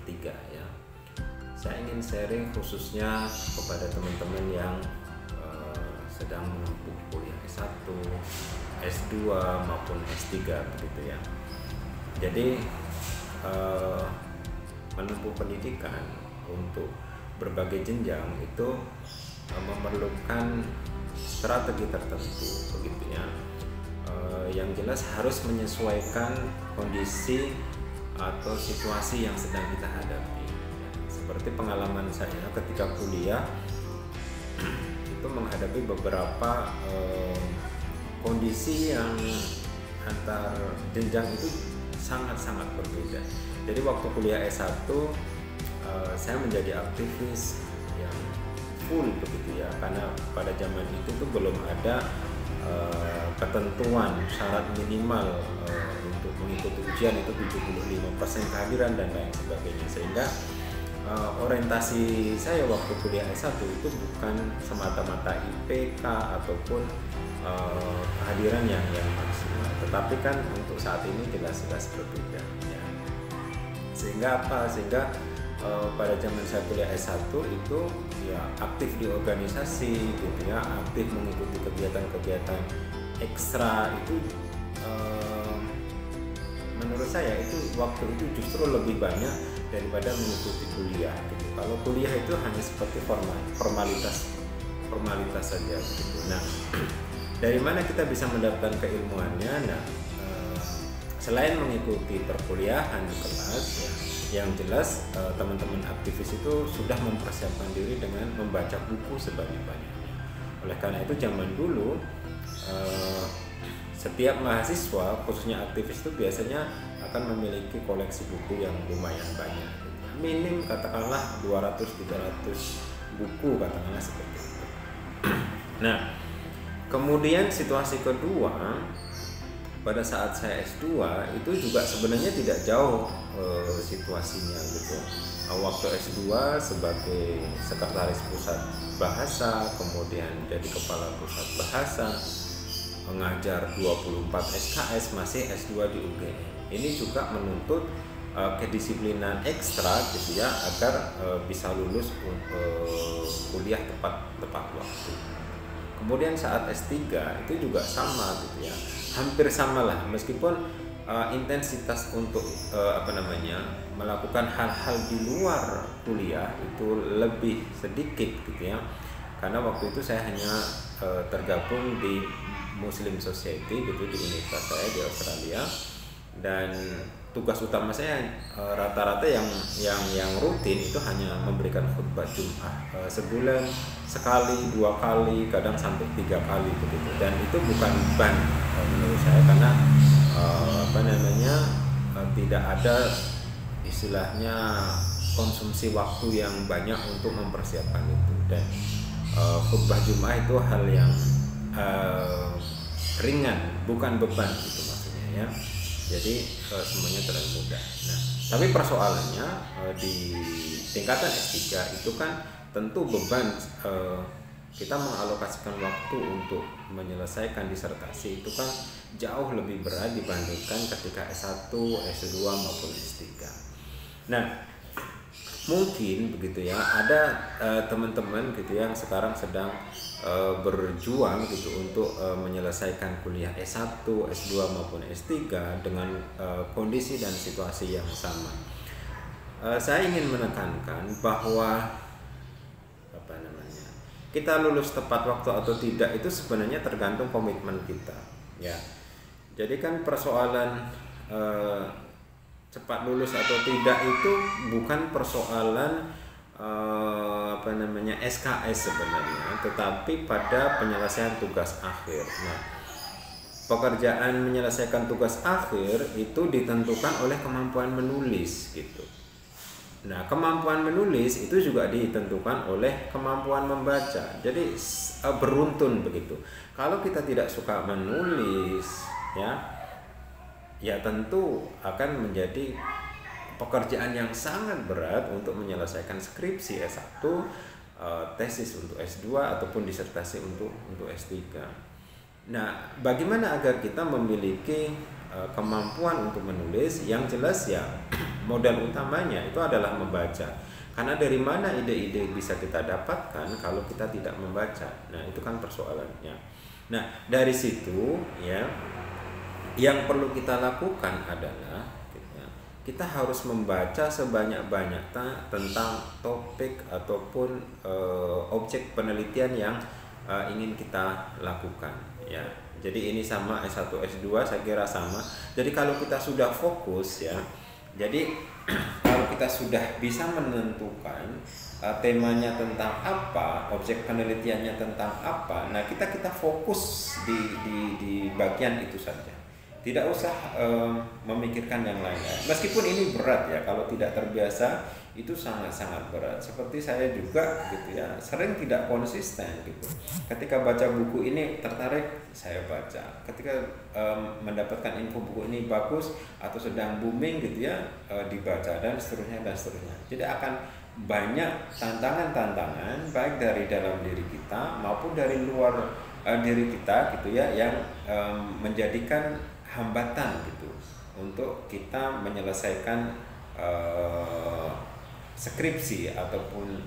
3 ya. Saya ingin sharing khususnya kepada teman-teman yang sedang menempuh kuliah S1, S2 maupun S3 begitu ya. Jadi menempuh pendidikan untuk berbagai jenjang itu memerlukan strategi tertentu begitu ya. Yang jelas harus menyesuaikan kondisi atau situasi yang sedang kita hadapi. Seperti pengalaman saya ketika kuliah itu menghadapi beberapa kondisi yang antar jenjang itu sangat-sangat berbeda. Jadi waktu kuliah S1 saya menjadi aktivis yang full begitu ya, karena pada zaman itu tuh belum ada ketentuan syarat minimal untuk mengikuti ujian itu 75% kehadiran dan lain sebagainya, sehingga orientasi saya waktu kuliah S1 itu bukan semata-mata IPK ataupun kehadiran yang maksimal, tetapi kan untuk saat ini jelas-jelas berbeda ya. Sehingga pada zaman saya kuliah S1 itu ya aktif di organisasi gitu ya, aktif mengikuti kegiatan-kegiatan ekstra itu menurut saya itu waktu itu justru lebih banyak daripada mengikuti kuliah gitu. Kalau kuliah itu hanya seperti formalitas saja gitu. Nah, dari mana kita bisa mendapatkan keilmuannya? Nah, selain mengikuti perkuliahan di kelas ya, yang jelas teman-teman aktivis itu sudah mempersiapkan diri dengan membaca buku sebanyak-banyaknya. Oleh karena itu zaman dulu setiap mahasiswa khususnya aktivis itu biasanya akan memiliki koleksi buku yang lumayan banyak. Minim katakanlah 200-300 buku katakanlah seperti itu. Nah, kemudian situasi kedua pada saat saya S2 itu juga sebenarnya tidak jauh situasinya gitu. Waktu S2 sebagai sekretaris pusat bahasa, kemudian jadi kepala pusat bahasa, mengajar 24 SKS, masih S2 di UGM. Ini juga menuntut kedisiplinan ekstra gitu ya, agar bisa lulus kuliah tepat waktu. Kemudian saat S3 itu juga sama gitu ya, hampir sama lah, meskipun intensitas untuk melakukan hal-hal di luar kuliah itu lebih sedikit gitu ya, karena waktu itu saya hanya tergabung di Muslim Society gitu di universitas saya di Australia, dan tugas utama saya rata-rata yang rutin itu hanya memberikan khutbah Jumat sebulan sekali, 2 kali, kadang sampai 3 kali begitu, dan itu bukan beban menurut saya, karena tidak ada istilahnya konsumsi waktu yang banyak untuk mempersiapkan itu, dan khutbah Jumat itu hal yang ringan, bukan beban gitu maksudnya ya. Jadi semuanya terlalu mudah. Nah, tapi persoalannya di tingkatan S3 itu kan tentu beban kita mengalokasikan waktu untuk menyelesaikan disertasi itu kan jauh lebih berat dibandingkan ketika S1, S2 maupun S3. Nah, mungkin begitu ya, ada teman-teman gitu yang sekarang sedang berjuang gitu untuk menyelesaikan kuliah S1, S2 maupun S3 dengan kondisi dan situasi yang sama. Saya ingin menekankan bahwa kita lulus tepat waktu atau tidak itu sebenarnya tergantung komitmen kita ya. Jadi kan persoalan cepat lulus atau tidak itu bukan persoalan SKS sebenarnya, tetapi pada penyelesaian tugas akhir. Nah, pekerjaan menyelesaikan tugas akhir itu ditentukan oleh kemampuan menulis gitu. Nah, kemampuan menulis itu juga ditentukan oleh kemampuan membaca. Jadi beruntun begitu. Kalau kita tidak suka menulis ya tentu akan menjadi pekerjaan yang sangat berat untuk menyelesaikan skripsi S1, tesis untuk S2 ataupun disertasi untuk S3. Nah, bagaimana agar kita memiliki kemampuan untuk menulis, yang jelas ya modal utamanya itu adalah membaca. Karena dari mana ide-ide bisa kita dapatkan kalau kita tidak membaca? Nah, itu kan persoalannya. Nah, dari situ ya yang perlu kita lakukan adalah kita harus membaca sebanyak-banyaknya tentang topik ataupun objek penelitian yang ingin kita lakukan ya. Jadi ini sama S1, S2 saya kira sama. Jadi kalau kita sudah fokus ya, jadi kalau kita sudah bisa menentukan temanya tentang apa, objek penelitiannya tentang apa, nah kita fokus di bagian itu saja. Tidak usah memikirkan yang lain. Meskipun ini berat ya, kalau tidak terbiasa itu sangat-sangat berat. Seperti saya juga gitu ya, sering tidak konsisten gitu. Ketika baca buku ini tertarik, saya baca. Ketika mendapatkan info buku ini bagus atau sedang booming gitu ya, dibaca dan seterusnya dan seterusnya. Jadi akan banyak tantangan-tantangan baik dari dalam diri kita maupun dari luar diri kita gitu ya, yang menjadikan hambatan gitu untuk kita menyelesaikan skripsi ataupun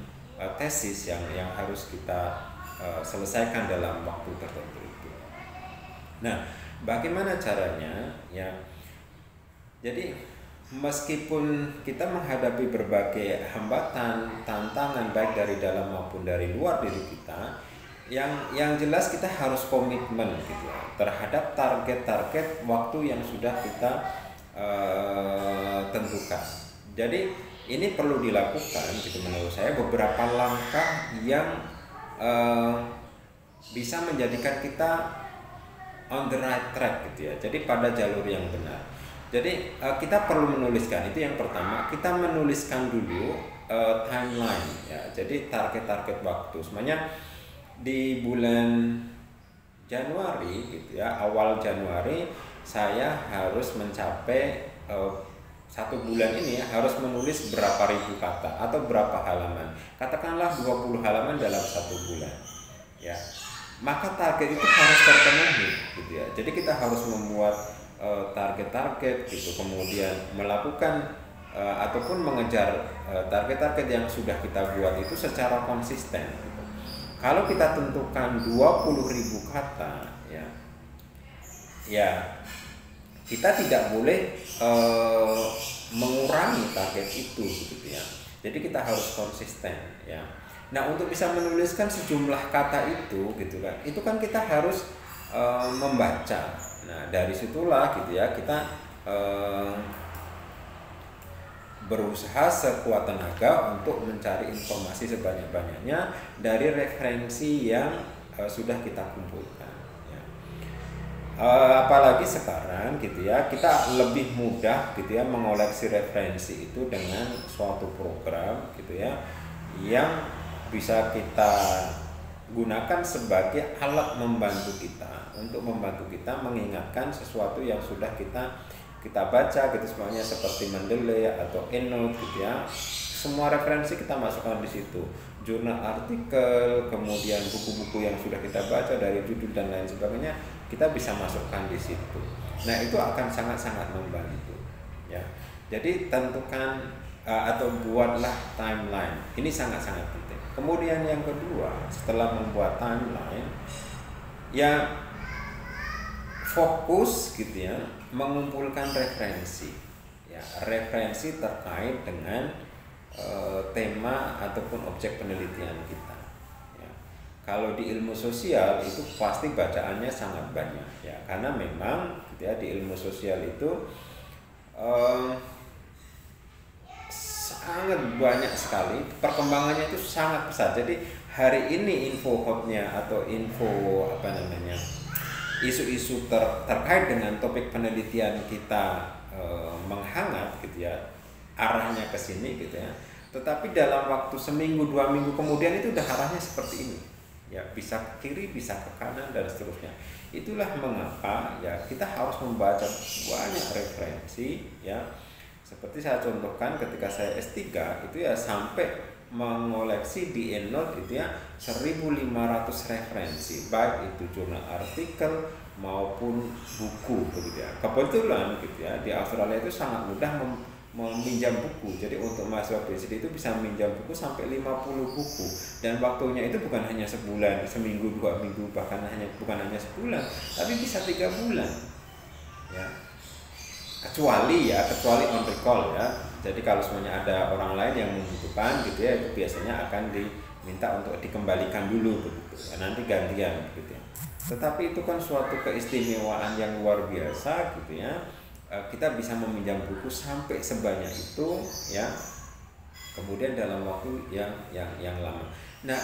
tesis yang harus kita selesaikan dalam waktu tertentu itu. Nah, bagaimana caranya ya? Jadi meskipun kita menghadapi berbagai hambatan, tantangan baik dari dalam maupun dari luar diri kita, yang jelas kita harus komitmen gitu ya, terhadap target-target waktu yang sudah kita tentukan. Jadi ini perlu dilakukan gitu menurut saya, beberapa langkah yang bisa menjadikan kita on the right track gitu ya. Jadi pada jalur yang benar. Jadi kita perlu menuliskan, itu yang pertama, kita menuliskan dulu timeline ya. Jadi target-target waktu. Sebenarnya di bulan Januari gitu ya, awal Januari saya harus mencapai 1 bulan ini ya, harus menulis berapa ribu kata atau berapa halaman. Katakanlah 20 halaman dalam 1 bulan. Ya. Maka target itu harus terpenuhi gitu ya. Jadi kita harus membuat target-target gitu, kemudian melakukan ataupun mengejar target-target yang sudah kita buat itu secara konsisten gitu. Kalau kita tentukan 20.000 kata ya kita tidak boleh mengurangi target itu gitu ya. Jadi kita harus konsisten ya. Nah, untuk bisa menuliskan sejumlah kata itu gitu kan, itu kan kita harus membaca. Nah, dari situlah gitu ya kita berusaha sekuat tenaga untuk mencari informasi sebanyak-banyaknya dari referensi yang sudah kita kumpulkan ya. Apalagi sekarang gitu ya, kita lebih mudah gitu ya mengoleksi referensi itu dengan suatu program gitu ya, yang bisa kita gunakan sebagai alat membantu kita untuk membantu kita mengingatkan sesuatu yang sudah kita baca gitu, semuanya seperti Mendeley atau EndNote gitu ya. Semua referensi kita masukkan di situ, jurnal, artikel, kemudian buku-buku yang sudah kita baca dari judul dan lain sebagainya, kita bisa masukkan di situ. Nah, itu akan sangat-sangat membantu ya. Jadi tentukan atau buatlah timeline. Ini sangat-sangat penting. Kemudian yang kedua, setelah membuat timeline ya fokus gitu ya, mengumpulkan referensi ya, referensi terkait dengan tema ataupun objek penelitian kita ya. Kalau di ilmu sosial itu pasti bacaannya sangat banyak ya, karena memang gitu ya, di ilmu sosial itu sangat banyak sekali, perkembangannya itu sangat pesat. Jadi hari ini info hotnya atau info isu-isu terkait dengan topik penelitian kita menghangat gitu ya, arahnya ke sini gitu ya. Tetapi dalam waktu seminggu 2 minggu kemudian itu udah arahnya seperti ini ya, bisa ke kiri, bisa ke kanan dan seterusnya. Itulah mengapa ya kita harus membaca banyak referensi ya. Seperti saya contohkan ketika saya S3 itu ya sampai mengoleksi di EndNote itu ya 1.500 referensi, baik itu jurnal, artikel, maupun buku begitu ya. Kebetulan gitu ya, di Australia itu sangat mudah meminjam buku. Jadi untuk mahasiswa PhD itu bisa meminjam buku sampai 50 buku, dan waktunya itu bukan hanya sebulan, seminggu, 2 minggu, bahkan bukan hanya sebulan, tapi bisa 3 bulan ya. Kecuali on recall ya. Jadi kalau semuanya ada orang lain yang membutuhkan gitu ya, itu biasanya akan diminta untuk dikembalikan dulu begitu. Nanti gantian gitu ya. Tetapi itu kan suatu keistimewaan yang luar biasa gitu ya. Kita bisa meminjam buku sampai sebanyak itu ya. Kemudian dalam waktu yang lama. Nah,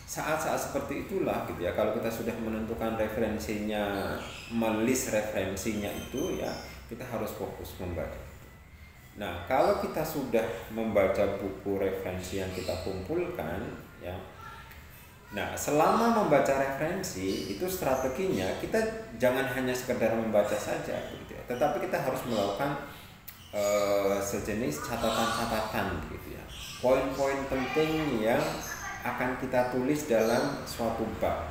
saat-saat seperti itulah gitu ya, kalau kita sudah menentukan referensinya, melis referensinya itu ya, kita harus fokus membaca. Nah, kalau kita sudah membaca buku referensi yang kita kumpulkan ya, nah selama membaca referensi itu strateginya kita jangan hanya sekedar membaca saja gitu ya, tetapi kita harus melakukan sejenis catatan-catatan gitu ya, poin-poin penting yang akan kita tulis dalam suatu bab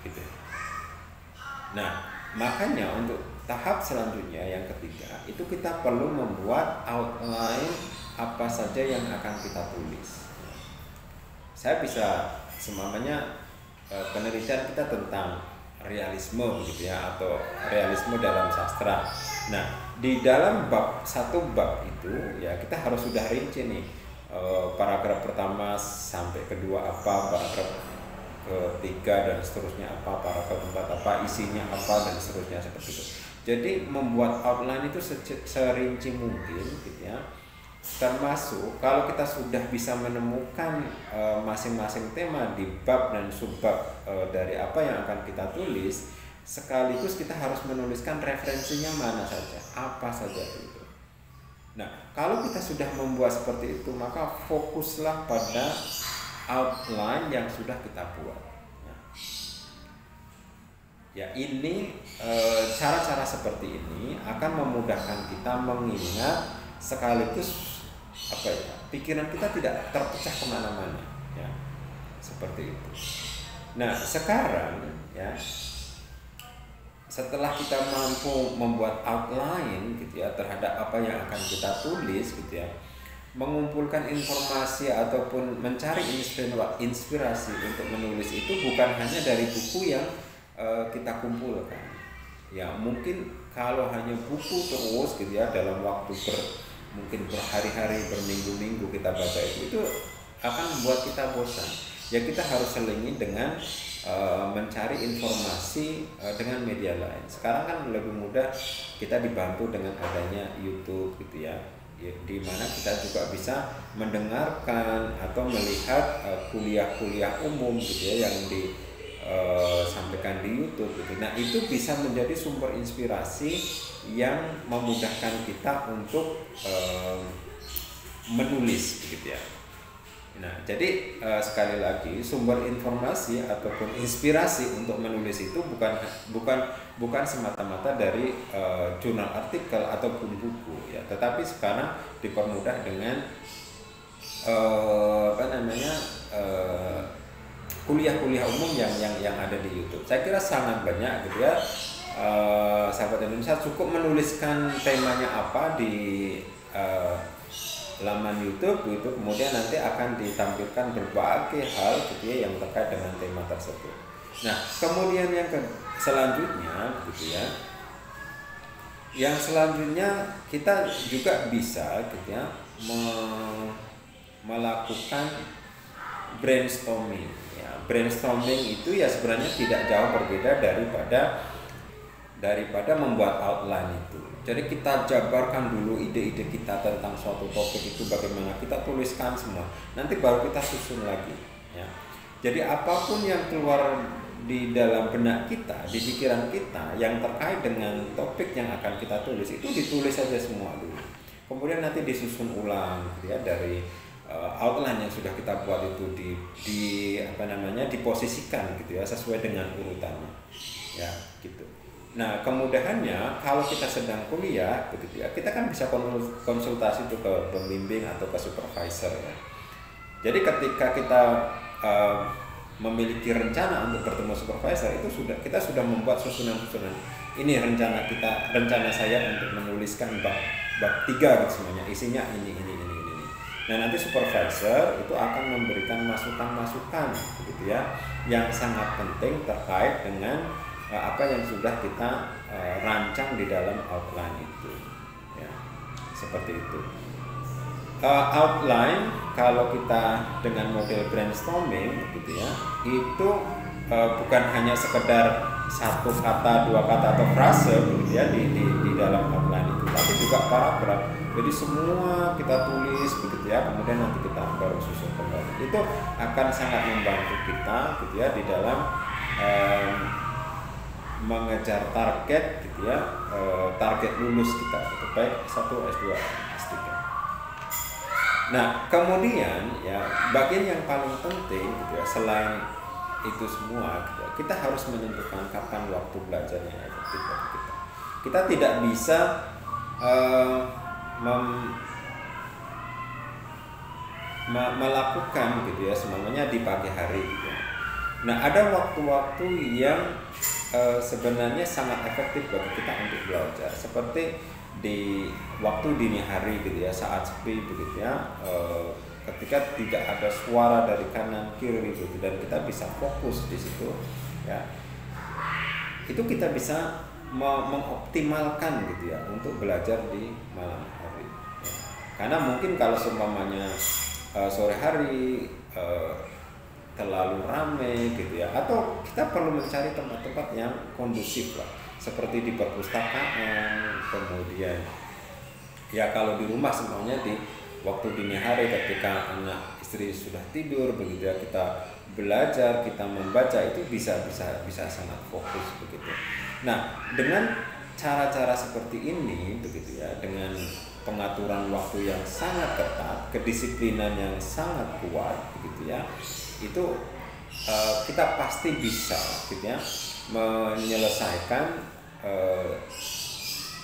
gitu. Nah, makanya untuk tahap selanjutnya yang ketiga itu kita perlu membuat outline apa saja yang akan kita tulis. Saya bisa semuanya penelitian kita tentang realisme gitu ya, atau realisme dalam sastra. Nah, di dalam satu bab itu ya kita harus sudah rinci nih, paragraf pertama sampai kedua apa, paragraf ketiga dan seterusnya apa, paragraf keempat apa, isinya apa, dan seterusnya seperti itu. Jadi membuat outline itu serinci mungkin gitu ya. Termasuk kalau kita sudah bisa menemukan masing-masing tema di bab dan subbab dari apa yang akan kita tulis, sekaligus kita harus menuliskan referensinya mana saja, apa saja itu. Nah, kalau kita sudah membuat seperti itu, maka fokuslah pada outline yang sudah kita buat. Ya, ini cara-cara seperti ini akan memudahkan kita mengingat, sekaligus pikiran kita tidak terpecah kemana-mana ya, seperti itu. Nah, sekarang ya, setelah kita mampu membuat outline gitu ya terhadap apa yang akan kita tulis gitu ya, mengumpulkan informasi ataupun mencari inspirasi untuk menulis itu bukan hanya dari buku yang kita kumpulkan ya. Mungkin kalau hanya buku terus gitu ya, dalam waktu mungkin berhari-hari, berminggu-minggu kita baca itu akan membuat kita bosan ya. Kita harus selingi dengan mencari informasi dengan media lain. Sekarang kan lebih mudah, kita dibantu dengan adanya YouTube gitu ya, di mana kita juga bisa mendengarkan atau melihat kuliah-kuliah umum gitu ya yang disampaikan di YouTube gitu. Nah, itu bisa menjadi sumber inspirasi yang memudahkan kita untuk menulis gitu ya. Nah, jadi sekali lagi, sumber informasi ataupun inspirasi untuk menulis itu bukan semata-mata dari jurnal artikel ataupun buku ya, tetapi sekarang dipermudah dengan kuliah-kuliah umum yang ada di YouTube. Saya kira sangat banyak gitu ya. Sahabat Indonesia cukup menuliskan temanya apa di laman YouTube gitu, kemudian nanti akan ditampilkan berbagai hal gitu ya yang terkait dengan tema tersebut. Nah, kemudian yang selanjutnya gitu ya, yang selanjutnya kita juga bisa gitu ya melakukan brainstorming ya. Brainstorming itu ya sebenarnya tidak jauh berbeda daripada membuat outline itu. Jadi kita jabarkan dulu ide-ide kita tentang suatu topik itu, bagaimana kita tuliskan semua. Nanti baru kita susun lagi ya. Jadi apapun yang keluar di dalam benak kita, di pikiran kita yang terkait dengan topik yang akan kita tulis, itu ditulis saja semua dulu. Kemudian nanti disusun ulang gitu ya, dari outline yang sudah kita buat itu diposisikan gitu ya sesuai dengan urutannya ya gitu. Nah, kemudahannya kalau kita sedang kuliah begitu ya, kita kan bisa konsultasi itu ke pembimbing atau ke supervisor ya. Jadi ketika kita memiliki rencana untuk bertemu supervisor, itu kita sudah membuat susunan-susunan. Ini rencana saya untuk menuliskan bab 3 gitu semuanya, isinya ini. Nah, nanti supervisor itu akan memberikan masukan-masukan gitu ya, yang sangat penting terkait dengan apa yang sudah kita rancang di dalam outline itu ya, seperti itu. Outline kalau kita dengan model brainstorming gitu ya, itu bukan hanya sekedar satu kata, dua kata atau frase gitu ya di dalam outline itu, tapi juga paragraf. Jadi semua kita tulis begitu ya, kemudian nanti kita baru susun kembali. Itu akan sangat membantu kita gitu ya di dalam mengejar target gitu ya, target lulus kita gitu, baik S1, S2, S3. Nah, kemudian ya bagian yang paling penting gitu ya, selain itu semua gitu ya, kita harus menentukan kapan waktu belajar yang efektif bagi kita. Kita tidak bisa melakukan gitu ya semuanya di pagi hari gitu. Nah, ada waktu-waktu yang sebenarnya sangat efektif bagi kita untuk belajar, seperti di waktu dini hari gitu ya, saat sepi begitu ya, ketika tidak ada suara dari kanan kiri gitu, dan kita bisa fokus di situ ya, itu kita bisa mengoptimalkan gitu ya untuk belajar di malam hari ya. Karena mungkin kalau seumpamanya sore hari terlalu ramai gitu ya, atau kita perlu mencari tempat-tempat yang kondusif lah, seperti di perpustakaan. Kemudian ya kalau di rumah semuanya di waktu dini hari ketika anak istri sudah tidur begitu ya, kita belajar, kita membaca, itu bisa sangat fokus begitu. Nah, dengan cara-cara seperti ini begitu ya, dengan pengaturan waktu yang sangat ketat, kedisiplinan yang sangat kuat begitu ya, itu kita pasti bisa gitu ya menyelesaikan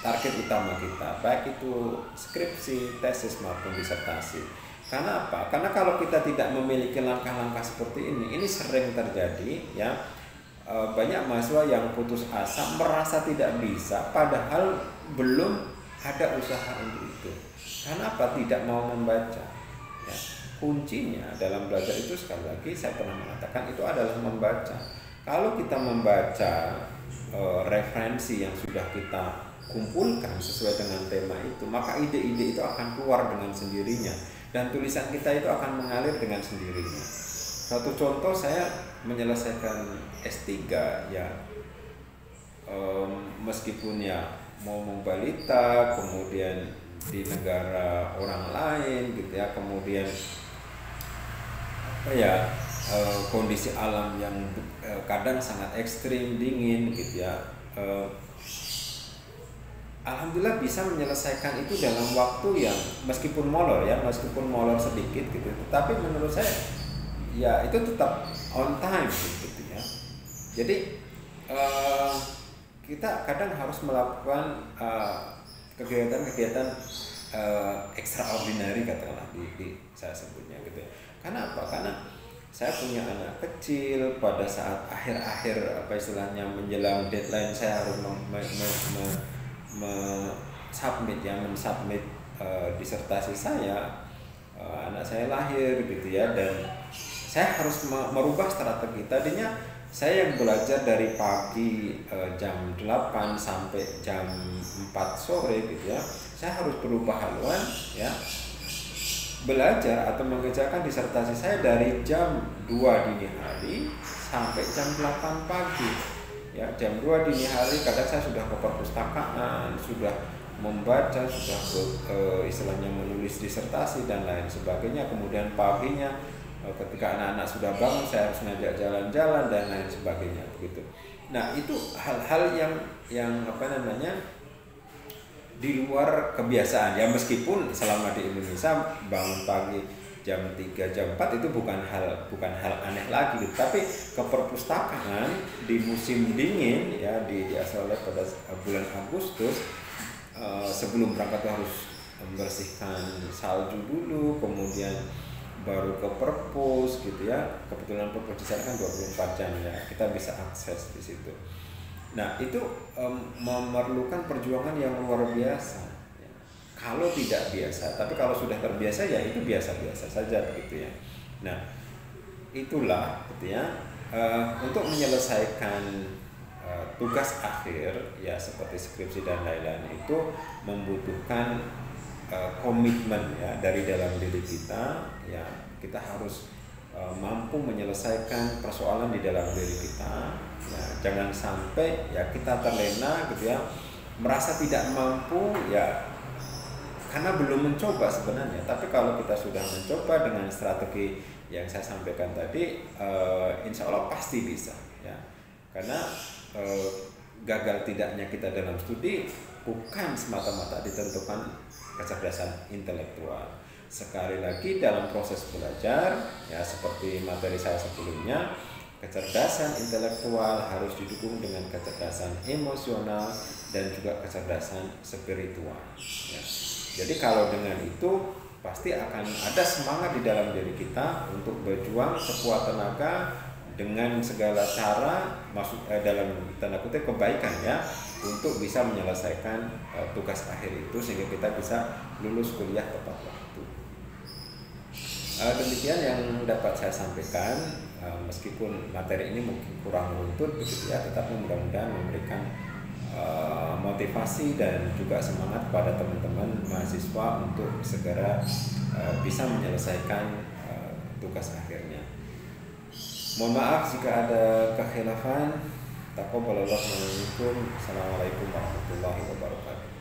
target utama kita, baik itu skripsi, tesis maupun disertasi. Karena apa? Karena kalau kita tidak memiliki langkah-langkah seperti ini sering terjadi ya, banyak mahasiswa yang putus asa, merasa tidak bisa, padahal belum ada usaha untuk itu. Karena apa? Tidak mau membaca ya. Kuncinya dalam belajar itu, sekali lagi saya pernah mengatakan, itu adalah membaca. Kalau kita membaca referensi yang sudah kita kumpulkan sesuai dengan tema itu, maka ide-ide itu akan keluar dengan sendirinya, dan tulisan kita itu akan mengalir dengan sendirinya. Satu contoh, saya menyelesaikan S3 ya, meskipun ya mau balita, kemudian di negara orang lain gitu ya, kemudian kondisi alam yang kadang sangat ekstrim, dingin gitu ya, alhamdulillah bisa menyelesaikan itu dalam waktu yang meskipun molor sedikit gitu, tapi menurut saya ya itu tetap on time gitu ya. Jadi kita kadang harus melakukan kegiatan-kegiatan extraordinary katakanlah di saya sebutnya gitu ya. Karena apa? Karena saya punya anak kecil, pada saat akhir-akhir apa istilahnya menjelang deadline, saya harus mensubmit disertasi saya. Anak saya lahir gitu ya, dan saya harus merubah strategi. Tadinya saya yang belajar dari pagi jam 8 sampai jam 4 sore gitu ya, saya harus berubah haluan ya, belajar atau mengerjakan disertasi saya dari jam 2 dini hari sampai jam 8 pagi ya. Jam 2 dini hari kadang saya sudah ke perpustakaan, sudah membaca, sudah istilahnya menulis disertasi dan lain sebagainya. Kemudian paginya ketika anak-anak sudah bangun, saya harus ngajak jalan-jalan dan lain sebagainya begitu. Nah, itu hal-hal yang apa namanya, di luar kebiasaan ya, meskipun selama di Indonesia bangun pagi jam 3 jam 4 itu bukan hal aneh lagi gitu. Tapi ke perpustakaan di musim dingin ya, di Australia pada bulan Agustus, sebelum berangkat harus membersihkan salju dulu, kemudian baru ke perpus gitu ya. Kebetulan perpus di sana kan 24 jam ya, kita bisa akses di situ. Nah itu memerlukan perjuangan yang luar biasa ya. Kalau tidak biasa, tapi kalau sudah terbiasa ya itu biasa-biasa saja begitu ya. Nah itulah gitu ya, untuk menyelesaikan tugas akhir ya seperti skripsi dan lain-lain itu membutuhkan komitmen ya dari dalam diri kita ya. Kita harus mampu menyelesaikan persoalan di dalam diri kita ya. Jangan sampai ya kita terlena gitu ya, merasa tidak mampu ya karena belum mencoba sebenarnya. Tapi kalau kita sudah mencoba dengan strategi yang saya sampaikan tadi, insya Allah pasti bisa ya. Karena gagal tidaknya kita dalam studi bukan semata-mata ditentukan kecerdasan intelektual. Sekali lagi dalam proses belajar ya seperti materi saya sebelumnya, kecerdasan intelektual harus didukung dengan kecerdasan emosional dan juga kecerdasan spiritual ya. Jadi kalau dengan itu pasti akan ada semangat di dalam diri kita untuk berjuang sekuat tenaga dengan segala cara, dalam tanda kutip kebaikan ya, untuk bisa menyelesaikan tugas akhir itu sehingga kita bisa lulus kuliah tepat waktu. Demikian yang dapat saya sampaikan, meskipun materi ini mungkin kurang runtut begitu ya, tetapi mudah-mudahan memberikan motivasi dan juga semangat pada teman-teman mahasiswa untuk segera bisa menyelesaikan tugas akhirnya. Mohon maaf jika ada kekhilafan. Taqabbalallahu minkum. Assalamualaikum warahmatullahi wabarakatuh.